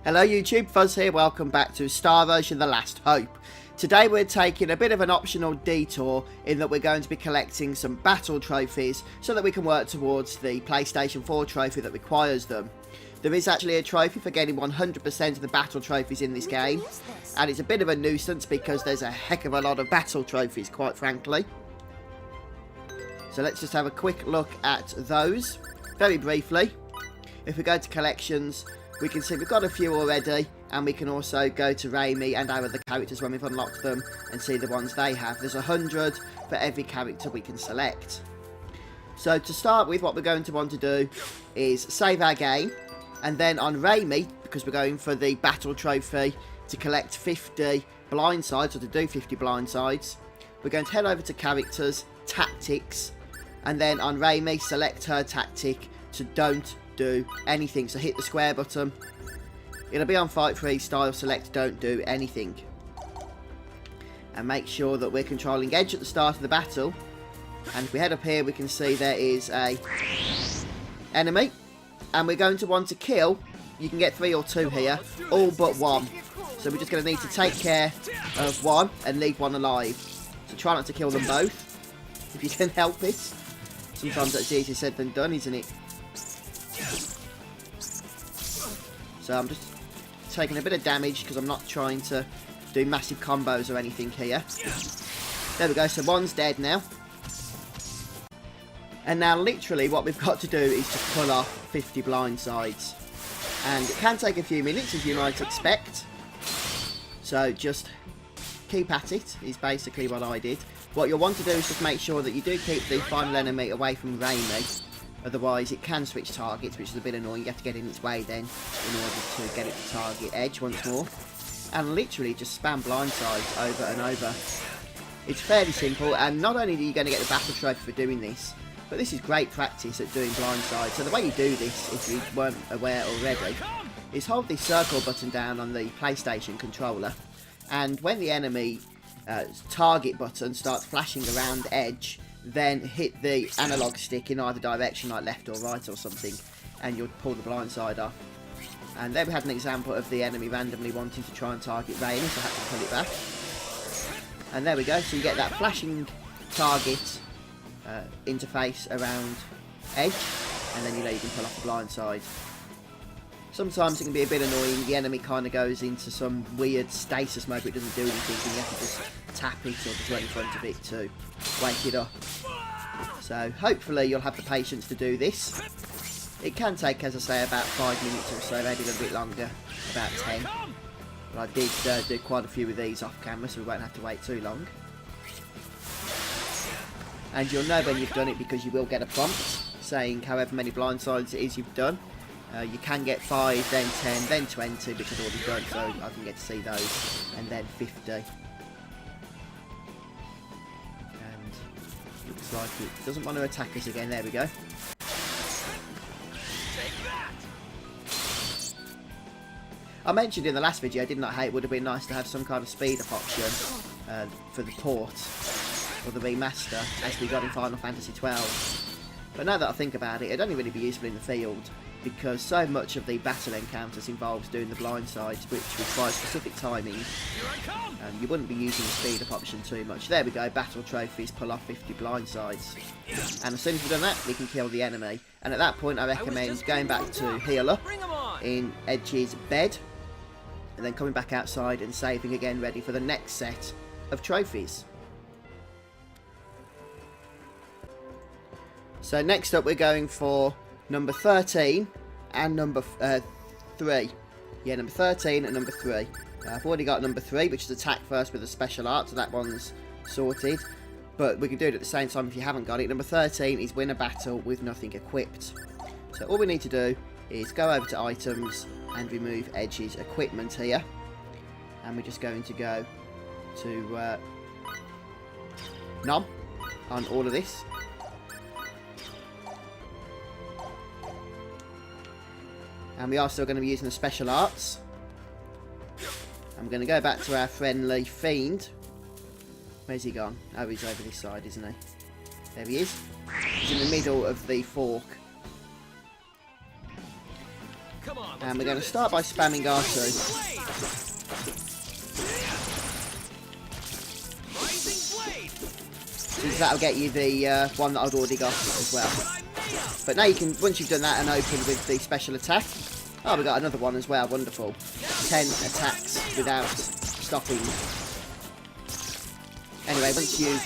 Hello YouTube, Fuzz here, welcome back to Star Ocean The Last Hope. Today we're taking a bit of an optional detour in that we're going to be collecting some battle trophies so that we can work towards the PlayStation 4 trophy that requires them. There is actually a trophy for getting 100% of the battle trophies in this game, and it's a bit of a nuisance because there's a heck of a lot of battle trophies, quite frankly. So let's just have a quick look at those, very briefly. If we go to collections, we can see we've got a few already, and we can also go to Raimi and our other characters when we've unlocked them and see the ones they have. There's 100 for every character we can select. So to start with, what we're going to want to do is save our game, and then on Raimi, because we're going for the battle trophy to collect 50 blindsides, or to do 50 blindsides, we're going to head over to characters, tactics, and then on Raimi, select her tactic to don't do anything. So hit the square button. It'll be on fight freestyle, select don't do anything. And make sure that we're controlling edge at the start of the battle. And if we head up here, we can see there is a enemy. And we're going to want to kill, you can get 3 or 2 here, all but 1. So we're just going to need to take care of 1 and leave 1 alive. So try not to kill them both, if you can help it. Sometimes that's easier said than done, isn't it? So I'm just taking a bit of damage because I'm not trying to do massive combos or anything here. There we go, so 1's dead now. And now literally what we've got to do is to pull off 50 blindsides. And it can take a few minutes, as you might expect. So just keep at it, is basically what I did. What you'll want to do is just make sure that you do keep the final enemy away from Raimi. Otherwise it can switch targets, which is a bit annoying. You have to get in its way then in order to get it to target edge once more. And literally just spam blindsides over and over. It's fairly simple, and not only are you going to get the battle trophy for doing this, but this is great practice at doing blindsides. So the way you do this, if you weren't aware already, is hold the circle button down on the PlayStation controller, and when the enemy target button starts flashing around edge, then hit the analog stick in either direction, like left or right or something, and you'll pull the blindside off. And there we had an example of the enemy randomly wanting to try and target Raimi, so I had to pull it back. And there we go, so you get that flashing target interface around edge, and then you know you can pull off the blindside. Sometimes it can be a bit annoying, the enemy kind of goes into some weird stasis mode where it doesn't do anything, and you have to just tap it or just run in front of it to wake it up. So hopefully you'll have the patience to do this. It can take, as I say, about 5 minutes or so, maybe a little bit longer, about 10. But I did do quite a few of these off camera, so we won't have to wait too long. And you'll know when you've done it because you will get a prompt saying however many blindsides it is you've done. You can get 5, then 10, then 20, which I've already done, so I can get to see those, and then 50. And looks like it doesn't want to attack us again. There we go. I mentioned in the last video, didn't I, how it would have been nice to have some kind of speed up option for the port or the remaster, as we got in Final Fantasy XII. But now that I think about it, it'd only really be useful in the field, because so much of the battle encounters involves doing the blindsides, which requires specific timing. You wouldn't be using the speed up option too much. There we go, battle trophies, pull off 50 blindsides. And as soon as we've done that, we can kill the enemy. And at that point, I recommend going back to heal up in Edge's bed, and then coming back outside and saving again, ready for the next set of trophies. So next up, we're going for number 13 and number 3. Yeah, number 13 and number 3. I've already got number 3, which is attack first with a special art, so that one's sorted. But we can do it at the same time if you haven't got it. Number 13 is win a battle with nothing equipped. So all we need to do is go over to items and remove Edge's equipment here. And we're just going to go to none on all of this. And we are still going to be using the special arts. I'm going to go back to our friendly fiend. Where's he gone? Oh, he's over this side, isn't he? There he is. He's in the middle of the fork. Come on, And we're going to start by spamming R2. Since that'll get you the one that I'd already got as well. But now you can, once you've done that and opened with the special attack. Oh, we got another one as well, wonderful. 10 attacks without stopping. Anyway, once you've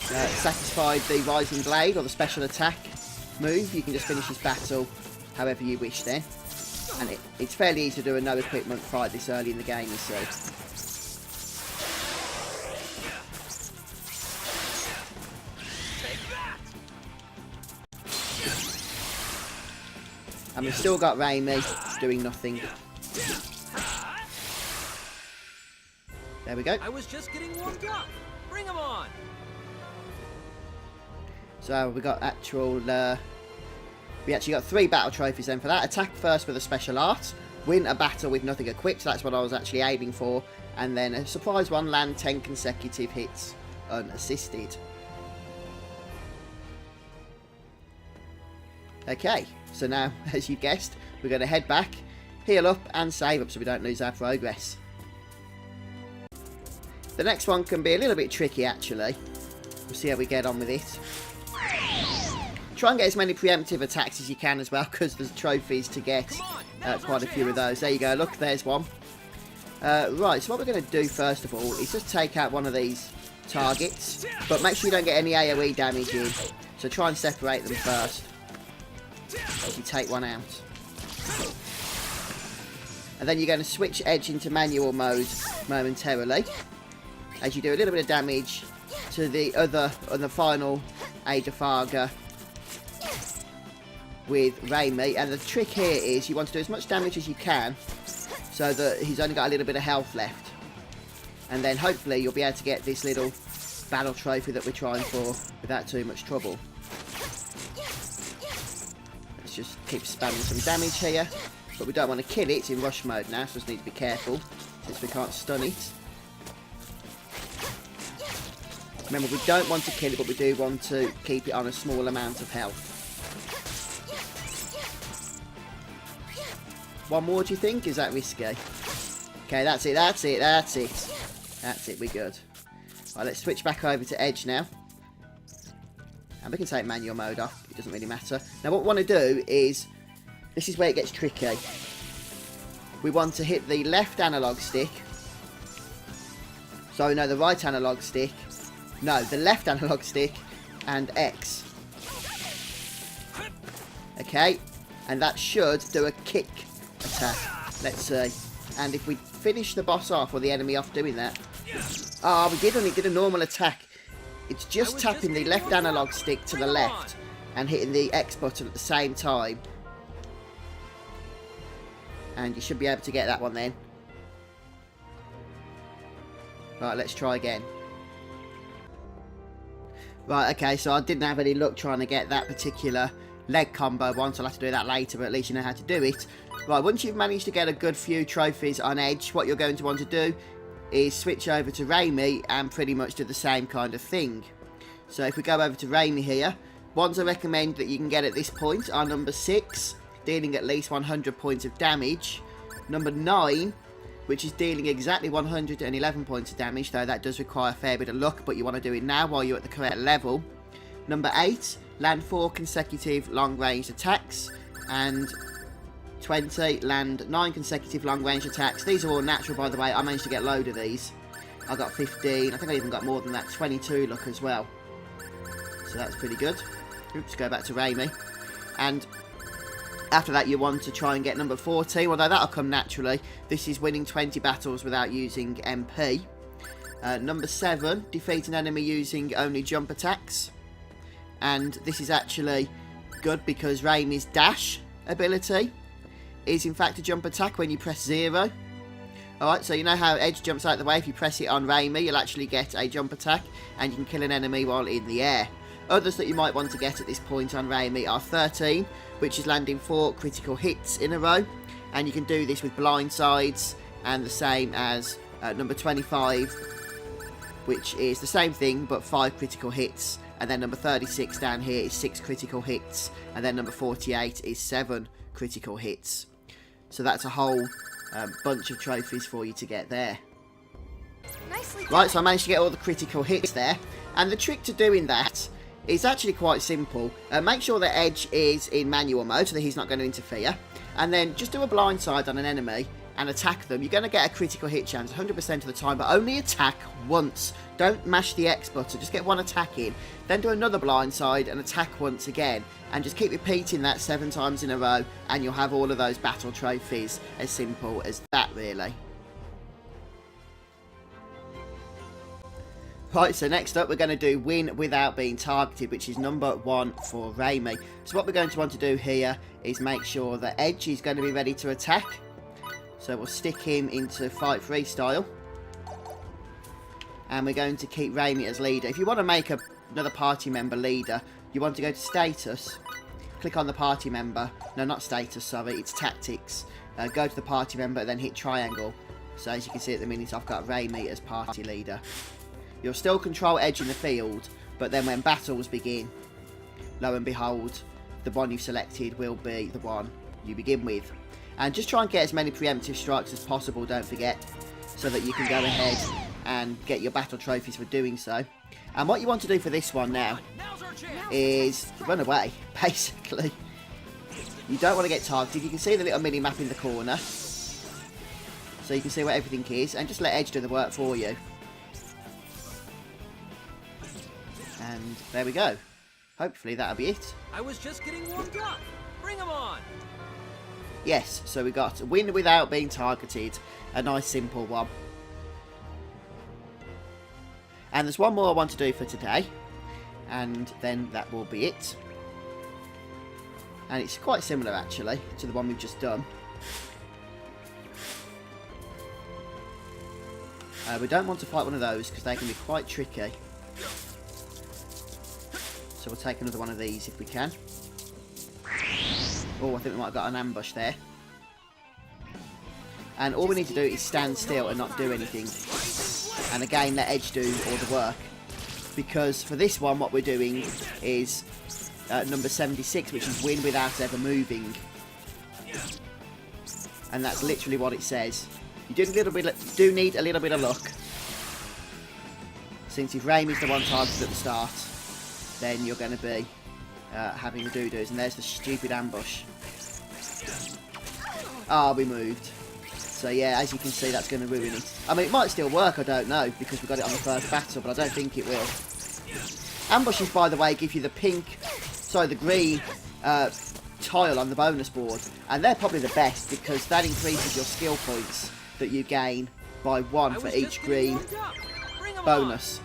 satisfied the Rising Blade or the special attack move, you can just finish this battle however you wish then. And it's fairly easy to do a no equipment fight this early in the game, you see. And we've still got Raimi doing nothing. There we go. I was just getting warmed up. Bring him on. So we got actual. We actually got 3 battle trophies then for that. Attack first with a special art. Win a battle with nothing equipped. That's what I was actually aiming for. And then a surprise one. Land 10 consecutive hits unassisted. Okay, so now, as you guessed, we're going to head back, heal up and save up so we don't lose our progress. The next one can be a little bit tricky actually. We'll see how we get on with it. Try and get as many preemptive attacks as you can as well, because there's trophies to get quite a few of those. There you go, look, there's one. Right, so what we're going to do first of all is just take out one of these targets, but make sure you don't get any AoE damage in, so try and separate them first. As you take one out. And then you're going to switch Edge into manual mode momentarily, as you do a little bit of damage to the final Ada Faga with Raimi. And the trick here is you want to do as much damage as you can so that he's only got a little bit of health left. And then hopefully you'll be able to get this little battle trophy that we're trying for without too much trouble. Just keep spamming some damage here, but we don't want to kill it in rush mode now, so just need to be careful since we can't stun it. Remember, we don't want to kill it, but we do want to keep it on a small amount of health. One more, do you think? Is that risky? Okay, that's it, that's it, that's it. That's it, we're good. Right, let's switch back over to Edge now. And we can take manual mode off, it doesn't really matter. Now what we want to do is, this is where it gets tricky. We want to hit the left analog stick. Sorry, no, the right analog stick. No, the left analog stick and X. Okay, and that should do a kick attack. Let's see. And if we finish the boss off or the enemy off doing that. Ah, we did only did a normal attack. It's just tapping the left analog stick to the left and hitting the X button at the same time. And you should be able to get that one then. Right, let's try again. Right, okay, so I didn't have any luck trying to get that particular leg combo one, so I'll have to do that later, but at least you know how to do it. Right, once you've managed to get a good few trophies on Edge, what you're going to want to do is switch over to Raimi and pretty much do the same kind of thing. So if we go over to Raimi here, ones I recommend that you can get at this point are number 6, dealing at least 100 points of damage, number 9, which is dealing exactly 111 points of damage, though that does require a fair bit of luck, but you want to do it now while you're at the correct level. Number 8, land 4 consecutive long-range attacks, and 20, land 9 consecutive long-range attacks. These are all natural, by the way. I managed to get a load of these. I got 15. I think I even got more than that. 22 luck as well. So that's pretty good. Oops, go back to Raimi. And after that, you want to try and get number 14, although that'll come naturally. This is winning 20 battles without using MP. Number 7, defeat an enemy using only jump attacks. And this is actually good because Raimi's dash ability is in fact a jump attack when you press 0. Alright, so you know how Edge jumps out of the way. If you press it on Raimi, you'll actually get a jump attack and you can kill an enemy while in the air. Others that you might want to get at this point on Raimi are 13, which is landing 4 critical hits in a row, and you can do this with blindsides, and the same as number 25, which is the same thing but 5 critical hits, and then number 36 down here is 6 critical hits, and then number 48 is 7 critical hits. So that's a whole bunch of trophies for you to get there. Nicely done. Right, so I managed to get all the critical hits there. And the trick to doing that is actually quite simple. Make sure that Edge is in manual mode so that he's not going to interfere. And then just do a blindside on an enemy and attack them. You're going to get a critical hit chance 100% of the time, but only attack once. Don't mash the X button, just get one attack in. Then do another blindside and attack once again. And just keep repeating that 7 times in a row, and you'll have all of those battle trophies. As simple as that, really. Right, so next up we're going to do win without being targeted, which is number 1 for Remy. So what we're going to want to do here is make sure that Edge is going to be ready to attack. So we'll stick him into fight freestyle. And we're going to keep Remy as leader. If you want to make another party member leader, you want to go to status, click on the party member. No, not status, sorry, it's tactics. Go to the party member and then hit triangle. So as you can see at the minute, I've got Remy as party leader. You'll still control Edge in the field, but then when battles begin, lo and behold, the one you've selected will be the one you begin with. And just try and get as many preemptive strikes as possible, don't forget, so that you can go ahead and get your battle trophies for doing so. And what you want to do for this one now is run away, basically. You don't want to get targeted. You can see the little mini-map in the corner, so you can see where everything is, and just let Edge do the work for you. And there we go. Hopefully that'll be it. I was just getting warmed up. Bring 'em on. Yes, so we got win without being targeted. A nice simple one. And there's one more I want to do for today. And then that will be it. And it's quite similar actually to the one we've just done. We don't want to fight one of those because they can be quite tricky. So we'll take another one of these if we can. Oh, I think we might have got an ambush there. And all we need to do is stand still and not do anything. And again, let Edge do all the work. Because for this one, what we're doing is number 76, which is win without ever moving. And that's literally what it says. You do need a little bit of luck. Since if Remy's the one targeted at the start, then you're going to be having the doo-doos. And there's the stupid ambush. Ah, we moved. So yeah, as you can see, that's going to ruin it. I mean, it might still work, I don't know, because we got it on the first battle, but I don't think it will. Ambushes, by the way, give you the the green tile on the bonus board. And they're probably the best, because that increases your skill points that you gain by 1 for each green bonus.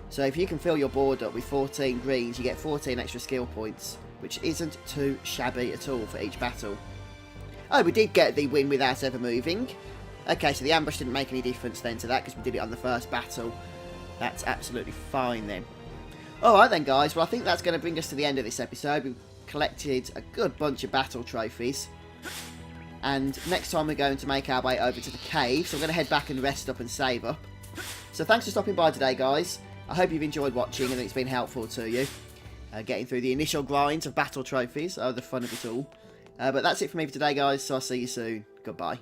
So if you can fill your board up with 14 greens, you get 14 extra skill points, which isn't too shabby at all for each battle. Oh, we did get the win without ever moving. Okay, so the ambush didn't make any difference then to that because we did it on the first battle. That's absolutely fine then. Alright then guys, well I think that's going to bring us to the end of this episode. We've collected a good bunch of battle trophies. And next time we're going to make our way over to the cave, so we're going to head back and rest up and save up. So thanks for stopping by today guys. I hope you've enjoyed watching and it's been helpful to you. Getting through the initial grinds of battle trophies, the fun of it all. But that's it for me for today guys, so I'll see you soon. Goodbye.